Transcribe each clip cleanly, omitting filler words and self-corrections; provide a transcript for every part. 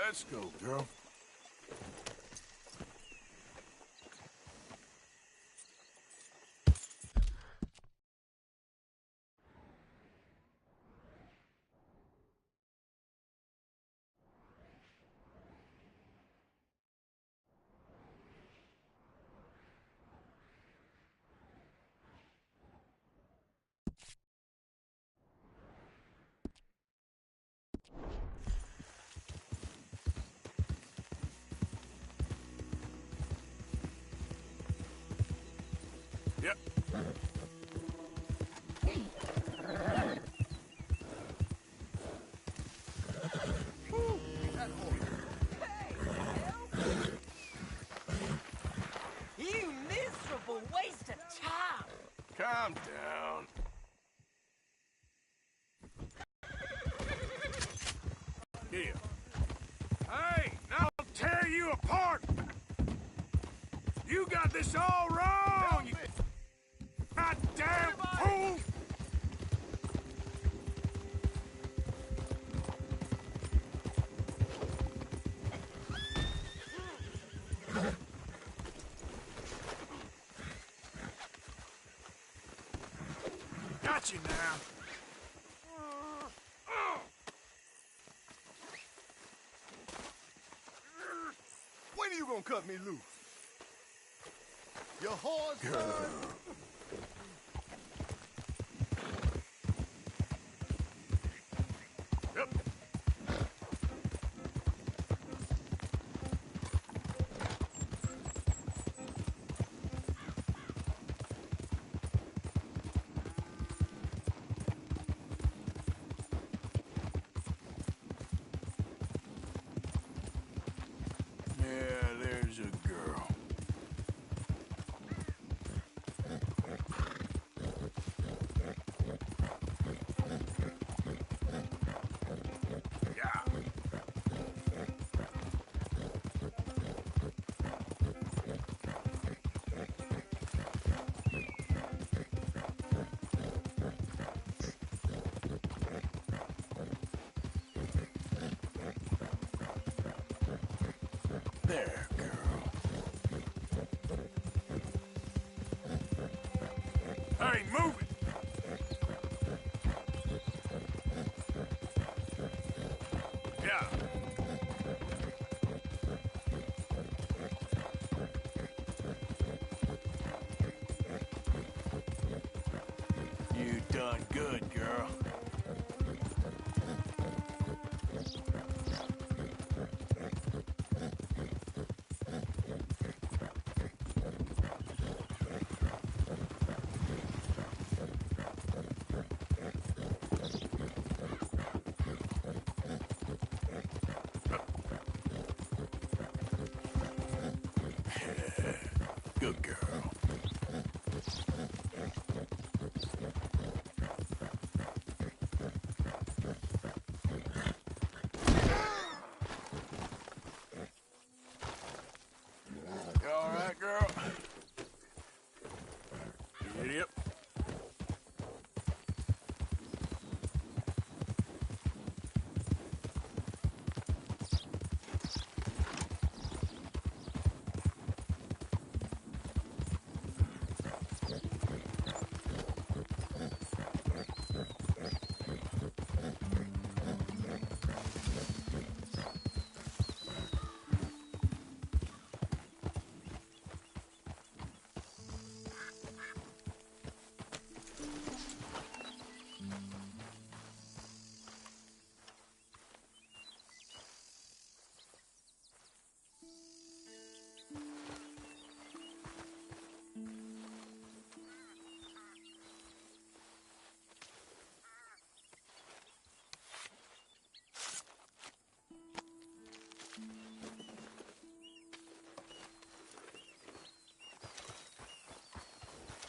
Let's go, girl. Yep. You miserable waste of time! Calm down. Here. Hey, now I'll tear you apart! You got this all wrong, you goddamn fool! Got you now. When are you gonna cut me loose? Your horse, son? Yep. Yeah, there's a girl. Yeah. There, girl. Hey, move it! Yeah. You done good, girl. Good girl. You all right, girl? Yep.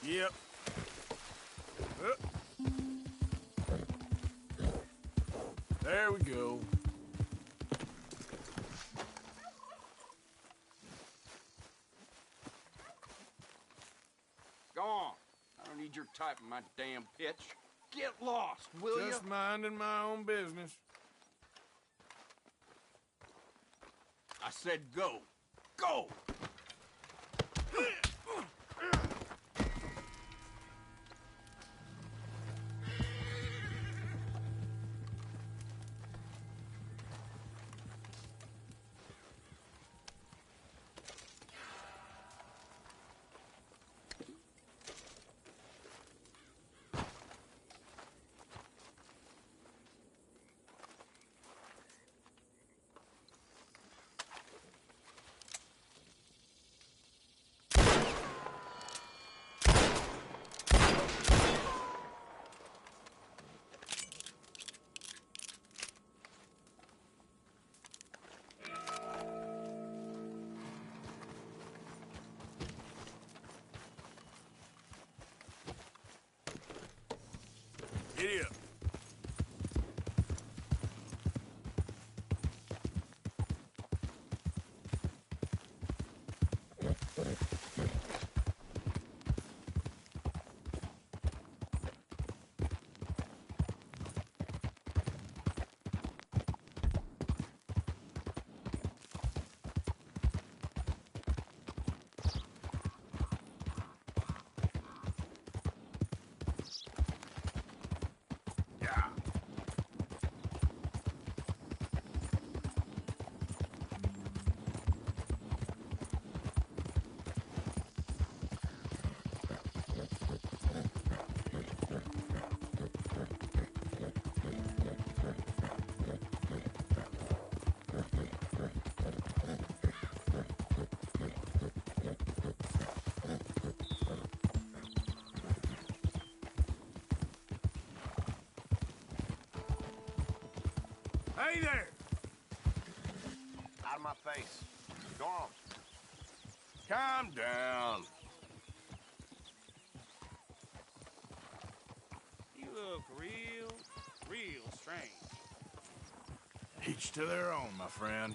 Yep. There we go. Go on. I don't need your type in my damn pitch. Get lost, will you? Just minding my own business. I said go. Go! Giddy up. Yeah. Hey there! Out of my face. Go on. Calm down. You look real strange. Each to their own, my friend.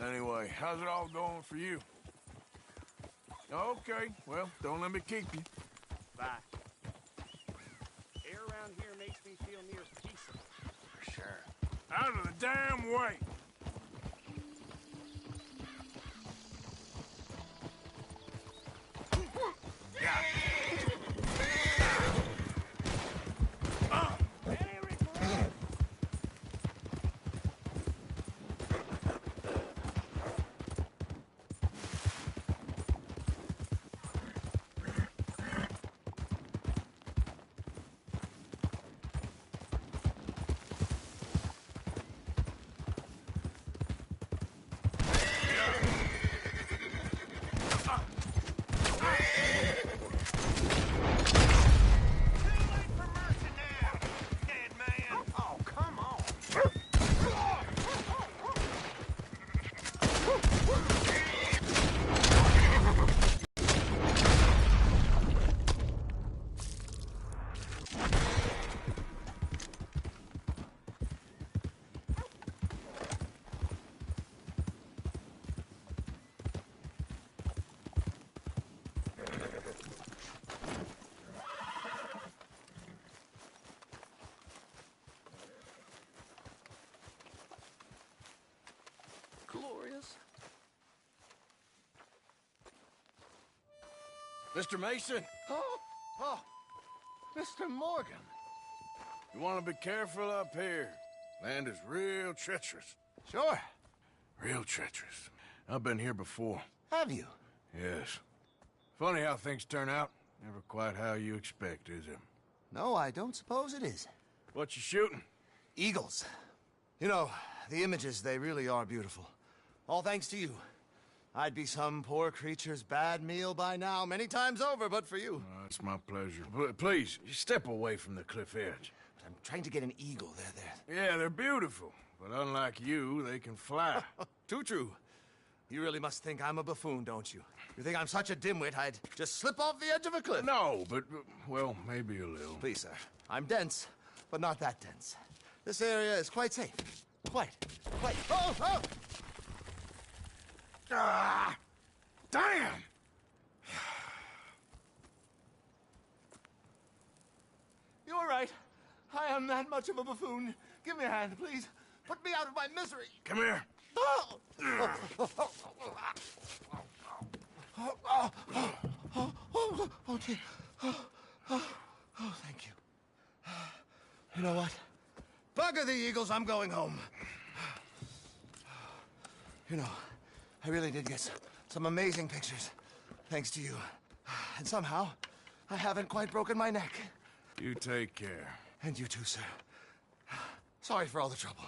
Anyway, how's it all going for you? Okay, well, don't let me keep you. Bye. Air around here makes me feel near peaceable. For sure. Out of the damn way! Oh, come on. Glorious. Mr. Mason, Oh, Mr. Morgan. you want to be careful up here. Land is real treacherous. Sure. Real treacherous. I've been here before. Have you? Yes. Funny how things turn out. Never quite how you expect, is it? No, I don't suppose it is. What you shooting? Eagles. You know, the images, they really are beautiful. All thanks to you. I'd be some poor creature's bad meal by now, many times over, but for you. It's my pleasure. Please, step away from the cliff edge. But I'm trying to get an eagle. There. Yeah, they're beautiful. But unlike you, they can fly. Too true. You really must think I'm a buffoon, don't you? You think I'm such a dimwit I'd just slip off the edge of a cliff? No, but, well, maybe a little. Please, sir. I'm dense, but not that dense. This area is quite safe. Quite. Oh! Ah! Damn! You're right. I am that much of a buffoon. Give me a hand, please. Put me out of my misery. Come here. Oh, dear. Oh, thank you. You know what? Bugger the Eagles, I'm going home. You know, I really did get some amazing pictures, thanks to you. And somehow, I haven't quite broken my neck. You take care. And you too, sir. Sorry for all the trouble.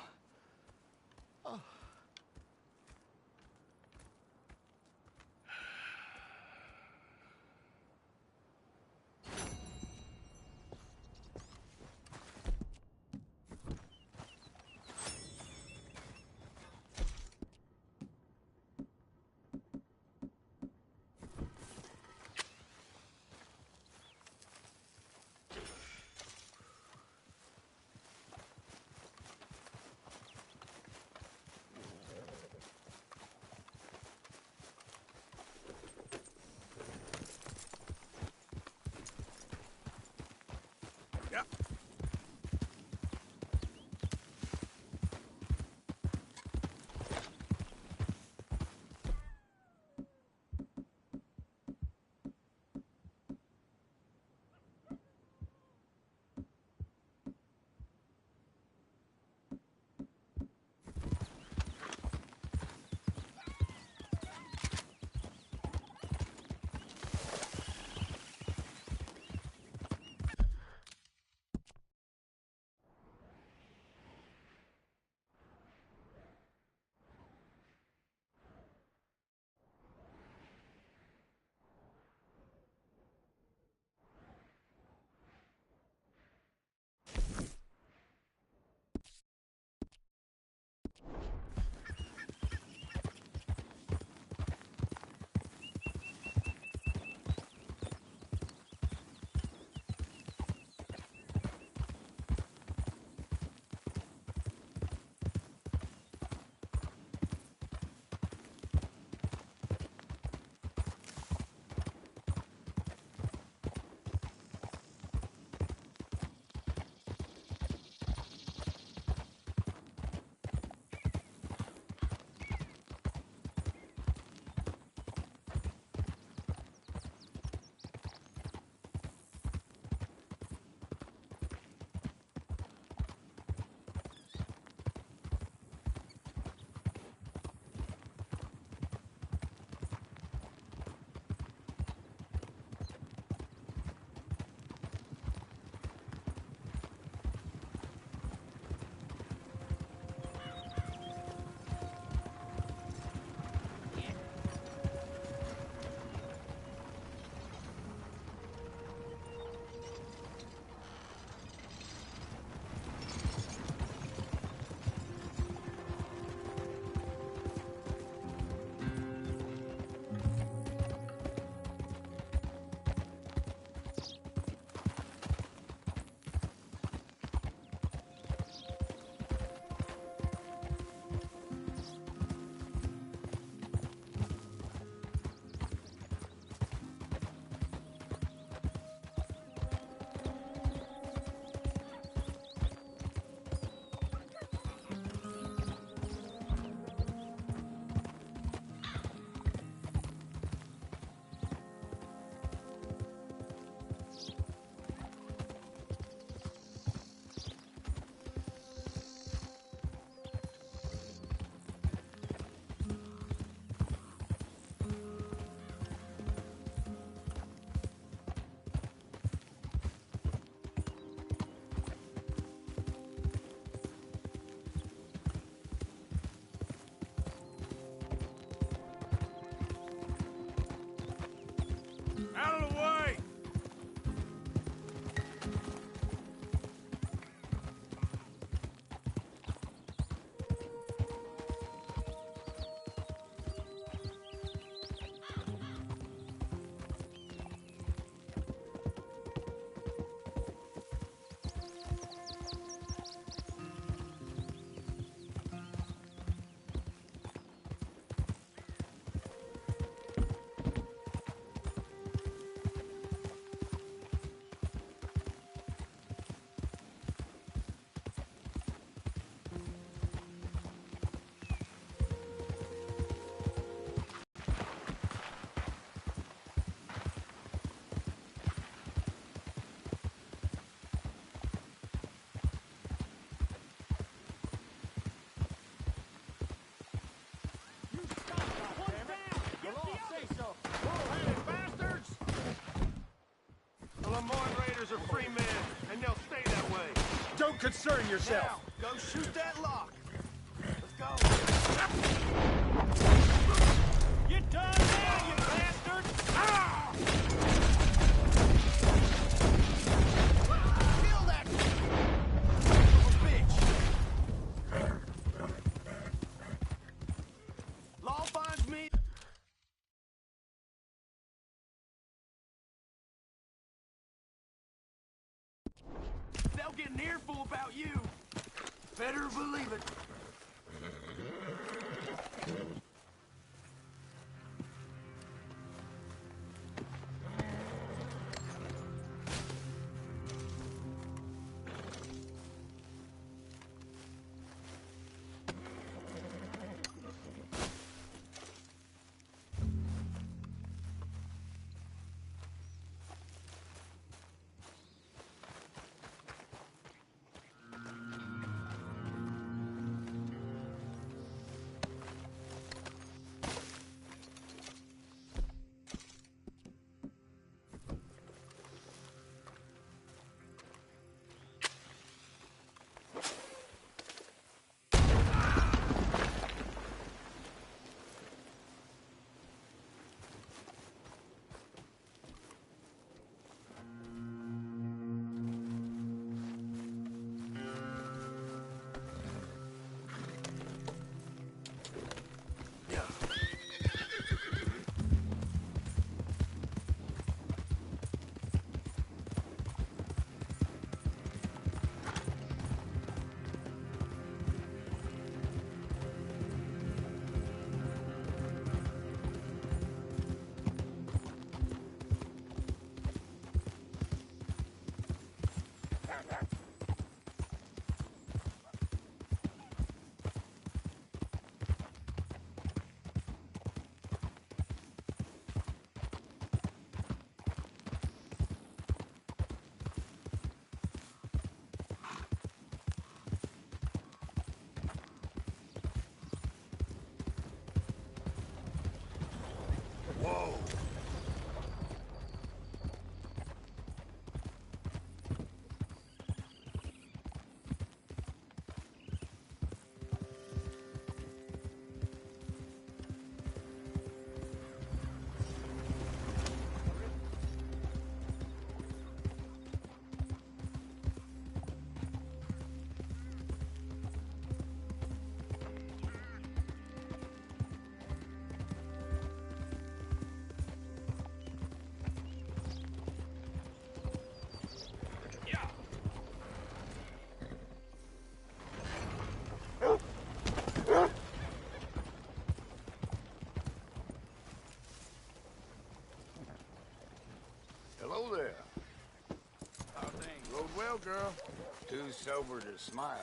concern yourself. Now, go shoot that lock. Let's go. You done now, you bastard! Ah! Kill that little bitch. Law finds me. They'll get an earful about you. Better believe it. Hello there. How things? Rode well, girl. Too sober to smile.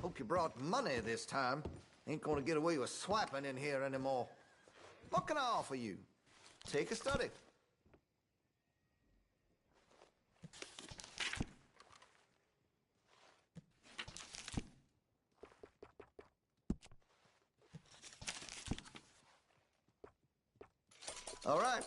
Hope you brought money this time. Ain't gonna get away with swiping in here anymore. What can I offer you? Take a study. All right.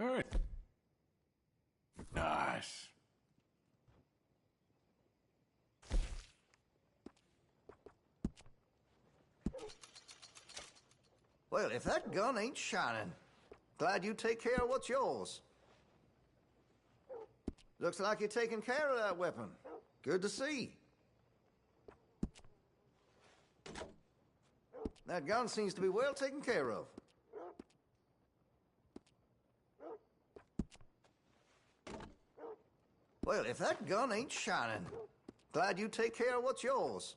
All right. Nice. Well, if that gun ain't shining, glad you take care of what's yours. Looks like you're taking care of that weapon. Good to see. That gun seems to be well taken care of. Well, if that gun ain't shining, glad you take care of what's yours.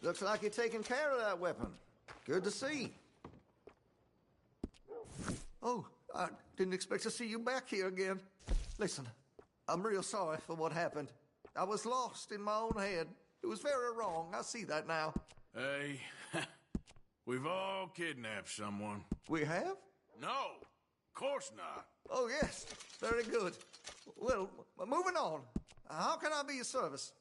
Looks like you're taking care of that weapon. Good to see. Oh, I didn't expect to see you back here again. Listen, I'm real sorry for what happened. I was lost in my own head. It was very wrong. I see that now. Hey, we've all kidnapped someone. We have? No, of course not. Oh, yes. Very good. Well, moving on. How can I be of service?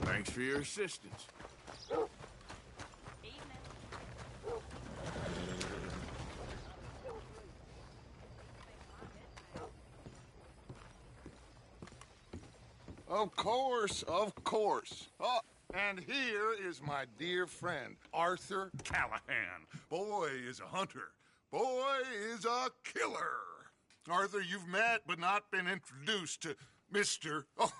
Thanks for your assistance. Of course, of course. Oh, and here is my dear friend, Arthur Callahan. Boy is a hunter. Boy is a killer. Arthur, you've met but not been introduced to Mr. Oh,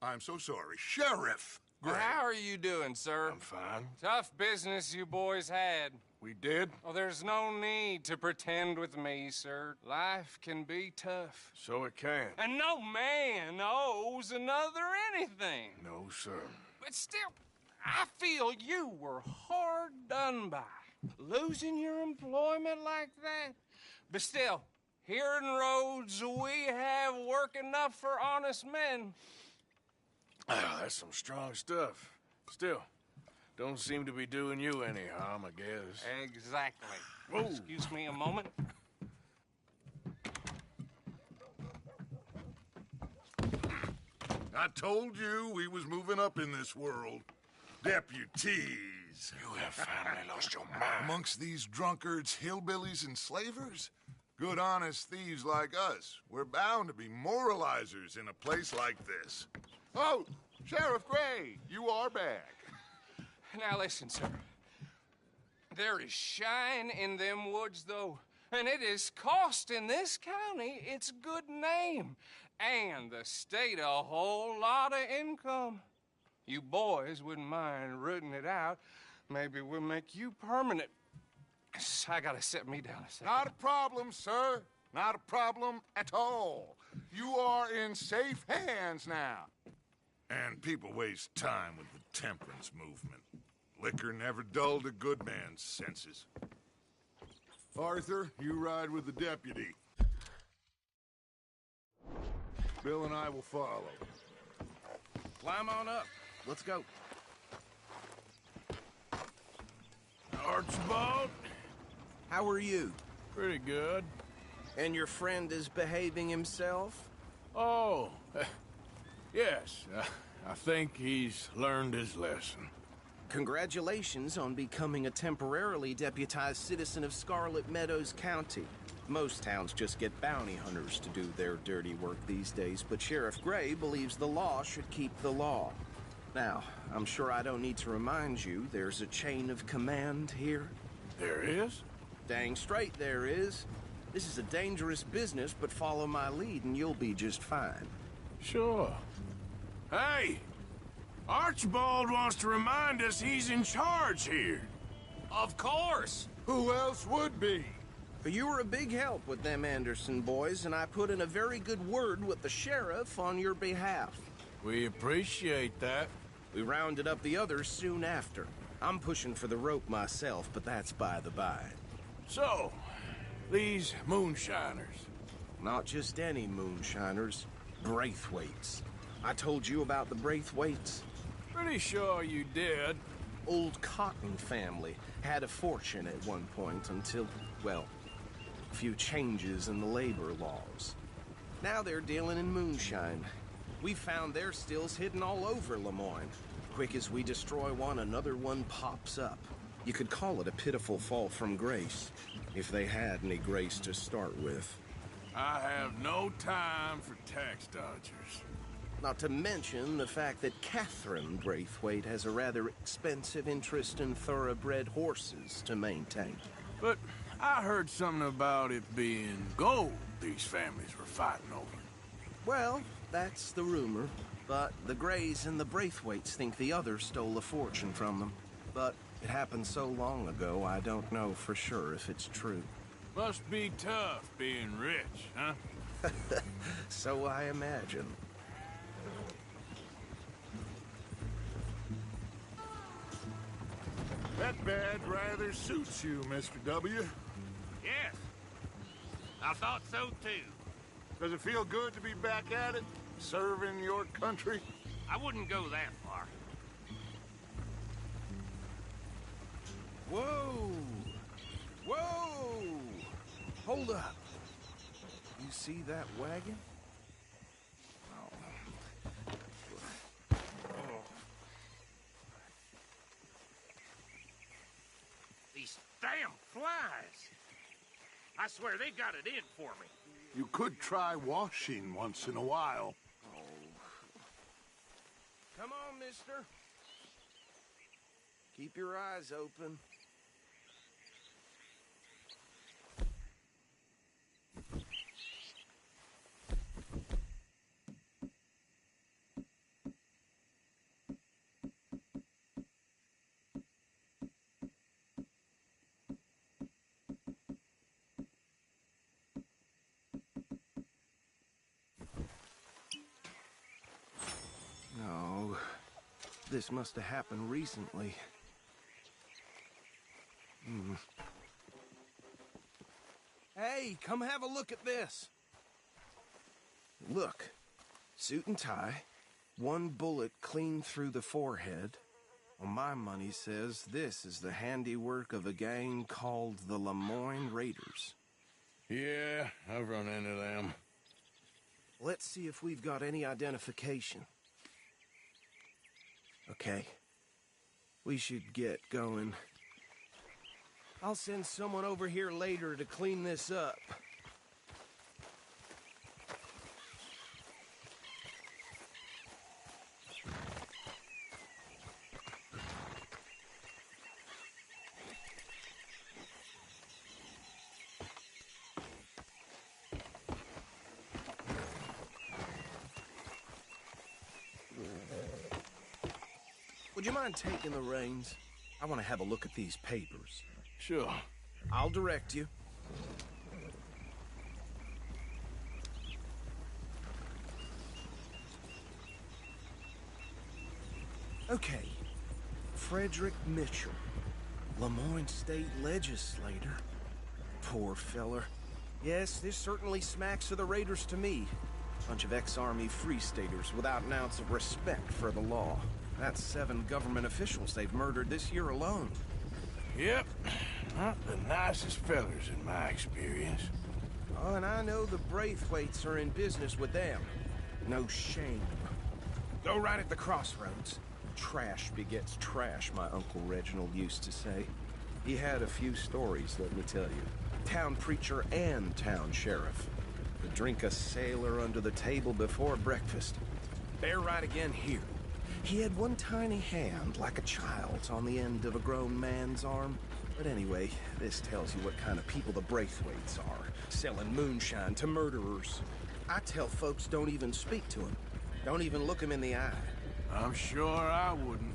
I'm so sorry, Sheriff Gray. How are you doing, sir? I'm fine. Tough business you boys had. We did? Oh, there's no need to pretend with me, sir. Life can be tough. So it can. And no man owes another anything. No, sir. But still, I feel you were hard done by. Losing your employment like that. But still, here in Rhodes, we have work enough for honest men. Ah, that's some strong stuff. Still, don't seem to be doing you any harm, I guess. Exactly. Whoa. Excuse me a moment. I told you we was moving up in this world. Deputies. You have finally lost your mind. Amongst these drunkards, hillbillies, and slavers? Good, honest thieves like us. We're bound to be moralizers in a place like this. Oh, Sheriff Gray, you are back. Now listen, sir. There is shine in them woods, though, and it is costing this county its good name and the state a whole lot of income. You boys wouldn't mind rooting it out. Maybe we'll make you permanent. I gotta set me down a second. Not a problem, sir. Not a problem at all. You are in safe hands now. And people waste time with the temperance movement. Liquor never dulled a good man's senses. Arthur, you ride with the deputy. Bill and I will follow. Climb on up. Let's go. Archibald? How are you? Pretty good. And your friend is behaving himself? Oh, yes. I think he's learned his lesson. Congratulations on becoming a temporarily deputized citizen of Scarlet Meadows County. Most towns just get bounty hunters to do their dirty work these days, but Sheriff Gray believes the law should keep the law. Now, I'm sure I don't need to remind you there's a chain of command here. There is? Dang straight there is. This is a dangerous business, but follow my lead and you'll be just fine. Sure. Hey! Archibald wants to remind us he's in charge here. Of course. Who else would be? You were a big help with them Anderson boys, and I put in a very good word with the sheriff on your behalf. We appreciate that. We rounded up the others soon after. I'm pushing for the rope myself, but that's by the by. So, these moonshiners. Not just any moonshiners, Braithwaites. I told you about the Braithwaites? Pretty sure you did. Old Cotton family had a fortune at one point until, well, a few changes in the labor laws. Now they're dealing in moonshine. We found their stills hidden all over Lemoyne. Quick as we destroy one, another one pops up. You could call it a pitiful fall from grace, if they had any grace to start with. I have no time for tax dodgers. Not to mention the fact that Catherine Braithwaite has a rather expensive interest in thoroughbred horses to maintain. But I heard something about it being gold these families were fighting over. Well, that's the rumor. But the Greys and the Braithwaites think the others stole a fortune from them. But it happened so long ago, I don't know for sure if it's true. Must be tough being rich, huh? So I imagine. That badge rather suits you, Mr. W. Yes. I thought so too. Does it feel good to be back at it, serving your country? I wouldn't go that far. Whoa! Whoa! Hold up. You see that wagon? These damn flies. I swear they got it in for me. You could try washing once in a while. Come on, mister. Keep your eyes open. No, this must have happened recently. Hey, come have a look at this. Look, suit and tie, one bullet clean through the forehead. Well, my money says this is the handiwork of a gang called the Lemoyne Raiders. Yeah, I've run into them. Let's see if we've got any identification. Okay. We should get going. I'll send someone over here later to clean this up. Would you mind taking the reins? I want to have a look at these papers. Sure. I'll direct you. Okay. Frederick Mitchell, Lemoyne State Legislator. Poor feller. Yes, this certainly smacks of the Raiders to me. Bunch of ex-Army Free Staters without an ounce of respect for the law. That's 7 government officials they've murdered this year alone. Yep. Not the nicest fellers in my experience. Oh, and I know the Braithwaites are in business with them. No shame. Go right at the crossroads. Trash begets trash, my Uncle Reginald used to say. He had a few stories, let me tell you. Town preacher and town sheriff. Would drink a sailor under the table before breakfast. Bear right again here. He had one tiny hand, like a child's, on the end of a grown man's arm. But anyway, this tells you what kind of people the Braithwaites are, selling moonshine to murderers. I tell folks don't even speak to them. Don't even look them in the eye. I'm sure I wouldn't.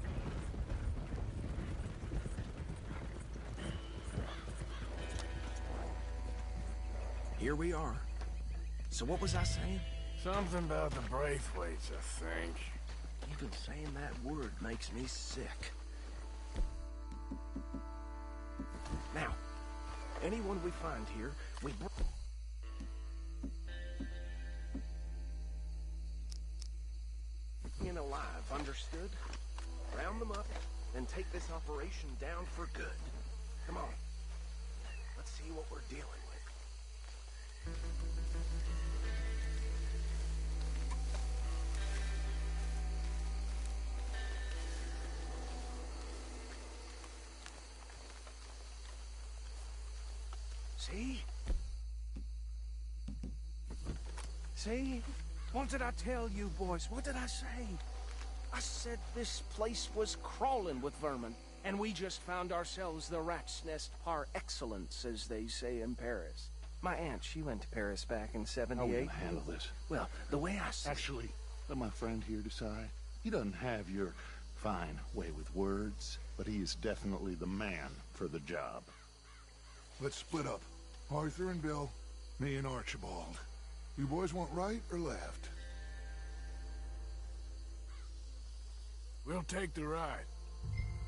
Here we are. So what was I saying? Something about the Braithwaites, I think. Even saying that word makes me sick. Now, anyone we find here, we bring in alive, understood? Round them up and take this operation down for good. Come on. Let's see what we're dealing with. See? See? What did I tell you, boys? What did I say? I said this place was crawling with vermin, and we just found ourselves the rat's nest par excellence, as they say in Paris. My aunt, she went to Paris back in '78. How are we gonna handle this? Well, the way I see Actually, let my friend here decide. He doesn't have your fine way with words, but he is definitely the man for the job. Let's split up. Arthur and Bill, me and Archibald. You boys want right or left? We'll take the ride.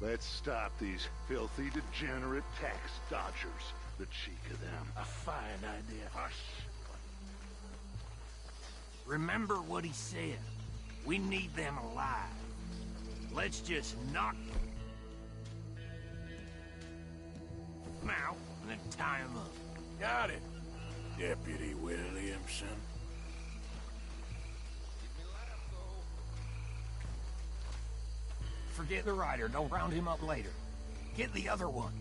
Let's stop these filthy, degenerate tax dodgers. The cheek of them. A fine idea. Hush. Remember what he said. We need them alive. Let's just knock them out and then tie them up. Got it, Deputy Williamson. Forget the rider. Don't round him up later. Get the other one.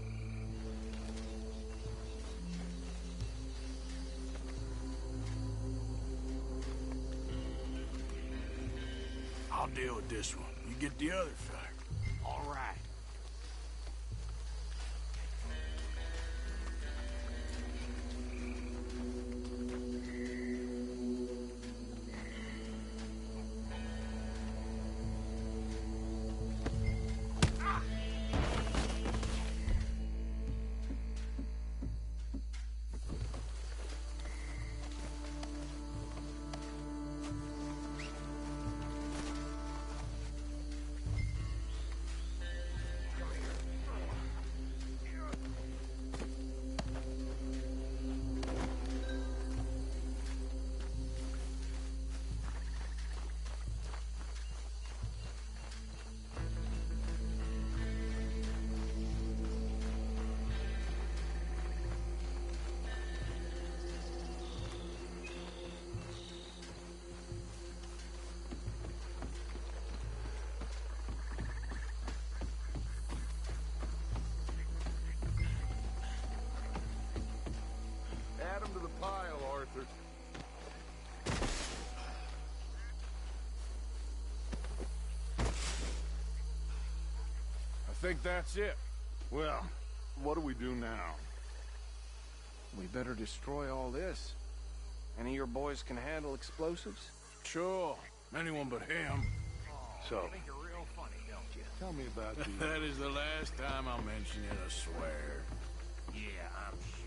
I'll deal with this one. You get the other fact. All right. Add them to the pile, Arthur. I think that's it. Well, what do we do now? we better destroy all this. Any of your boys can handle explosives? Sure. Anyone but him. So, Think you're real funny, don't you? tell me about the... That is the last time I'm mentioning a swear. Yeah, I'm sure.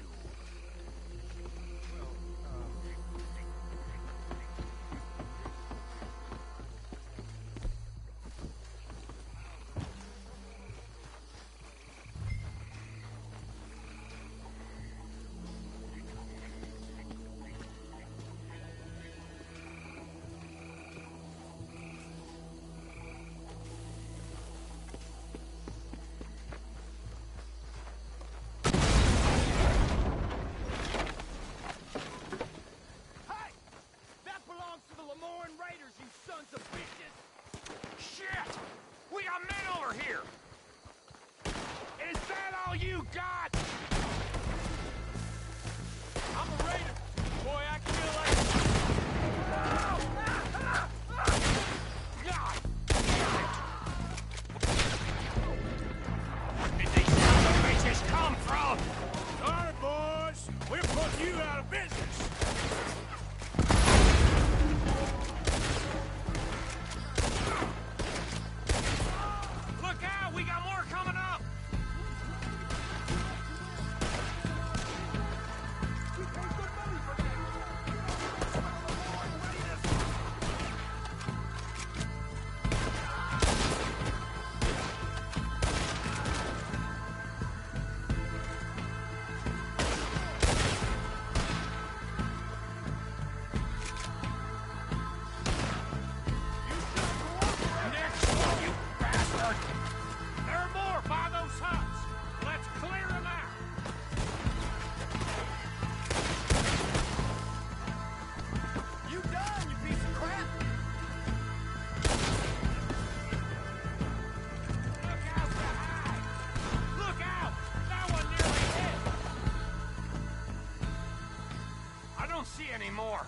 anymore.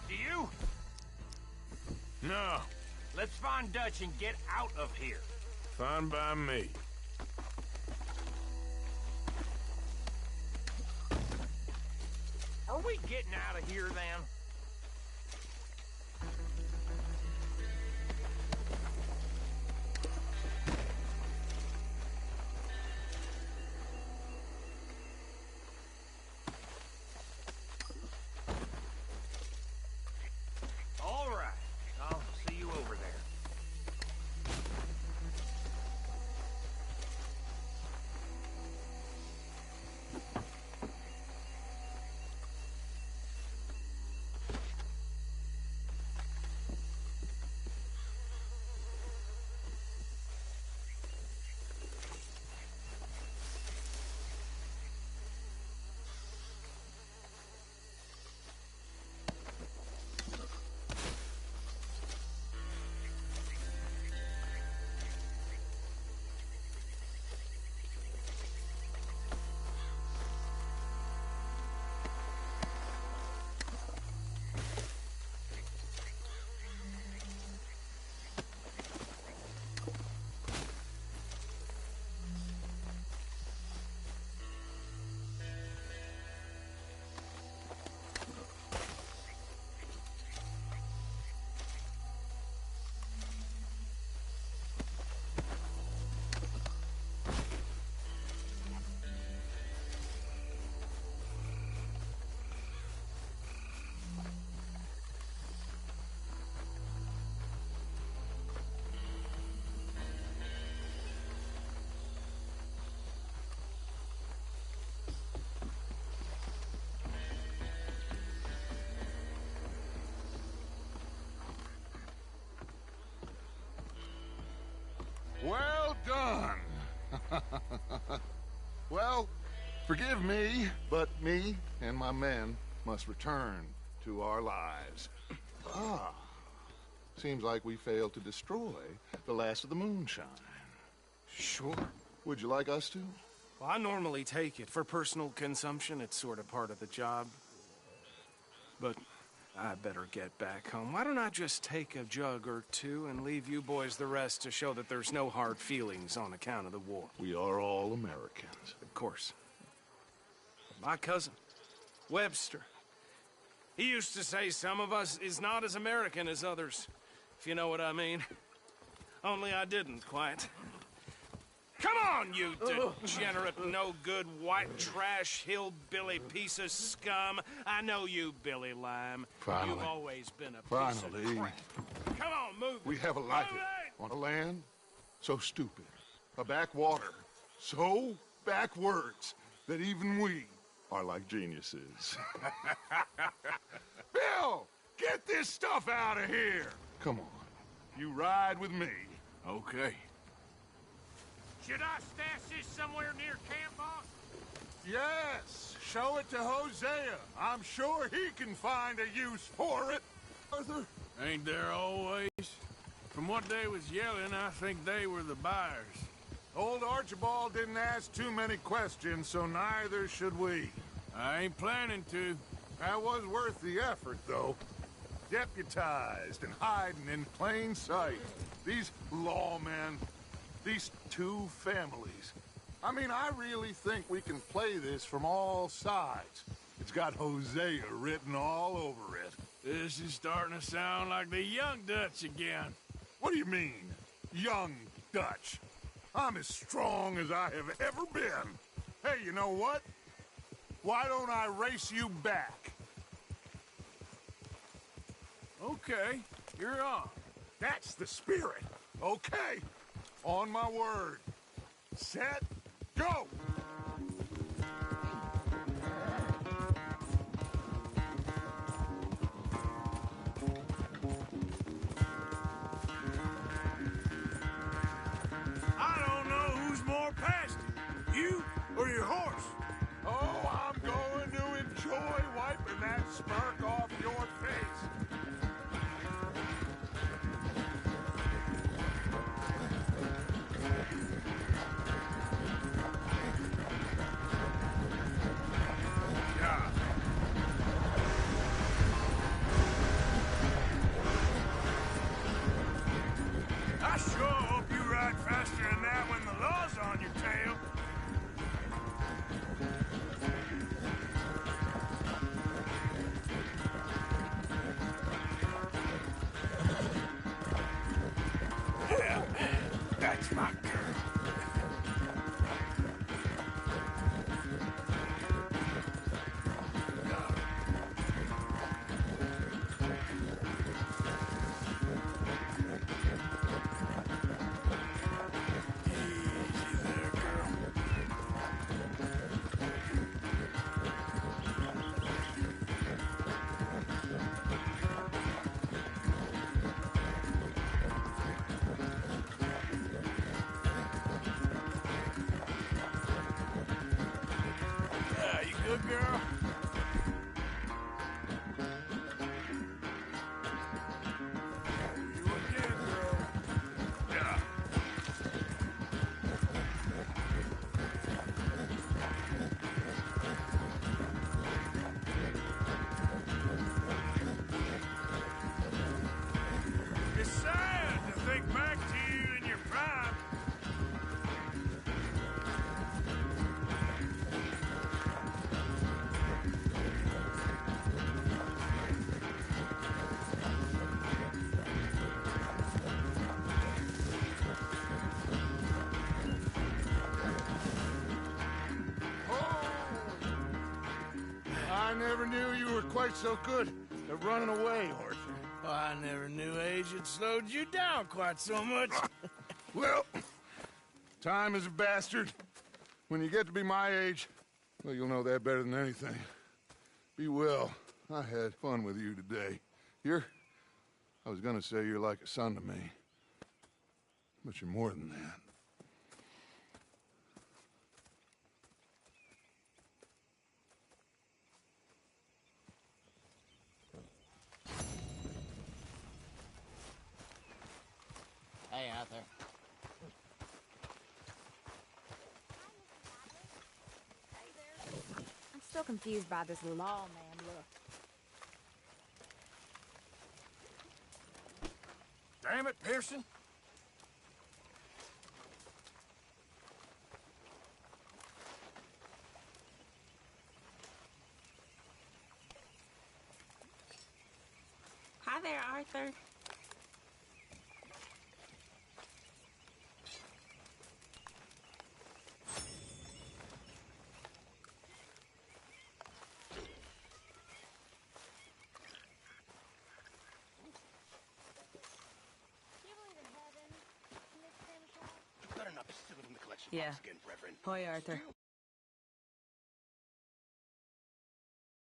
Do you? No, Let's find Dutch and get out of here. fine by me. Are we getting out of here, then? All right. I'll see you over there. Well done. Well, forgive me, but me and my men must return to our lives. Ah, seems like we failed to destroy the last of the moonshine. Sure. Would you like us to? Well, I normally take it. For personal consumption, it's sort of part of the job. But I better get back home. Why don't I just take a jug or two and leave you boys the rest to show that there's no hard feelings on account of the war? We are all Americans. Of course. My cousin, Webster, he used to say some of us is not as American as others, if you know what I mean. Only I didn't quite. Come on, you degenerate, no-good, white trash, hillbilly piece of scum. I know you, Billy Lime. Finally. You've always been a piece of Finally. crap. Come on, move it. We have a life Move it! on a land so stupid, a backwater so backwards that even we are like geniuses. Bill, get this stuff out of here. Come on, you ride with me. Okay. Should I stash this somewhere near camp, boss? Yes, show it to Hosea. I'm sure he can find a use for it. Arthur? Ain't there always? From what they was yelling, I think they were the buyers. Old Archibald didn't ask too many questions, so neither should we. I ain't planning to. That was worth the effort, though. Deputized and hiding in plain sight. These lawmen, these two families. I mean, I really think we can play this from all sides. It's got Hosea written all over it. This is starting to sound like the Young Dutch again. What do you mean, young Dutch? I'm as strong as I have ever been. Hey, you know what? Why don't I race you back? Okay, you're on. That's the spirit. Okay, on my word. Set, go! I don't know who's more past it, you or your horse. Oh, I'm going to enjoy wiping that smirk off your face. That's my girl. Good girl. You again, girl. Yeah. It's sad to think back to you in your prime. I never knew you were quite so good at running away, Arthur. Oh, I never knew age had slowed you down quite so much. Well, time is a bastard. When you get to be my age, well, you'll know that better than anything. Be well. I had fun with you today. I was gonna say you're like a son to me. But you're more than that. Hey, Arthur. I'm still confused by this lawman look. Damn it, Pearson. Hi there, Arthur. Better not be stealing from the collection Yeah. box again, Reverend. Hoi, Arthur.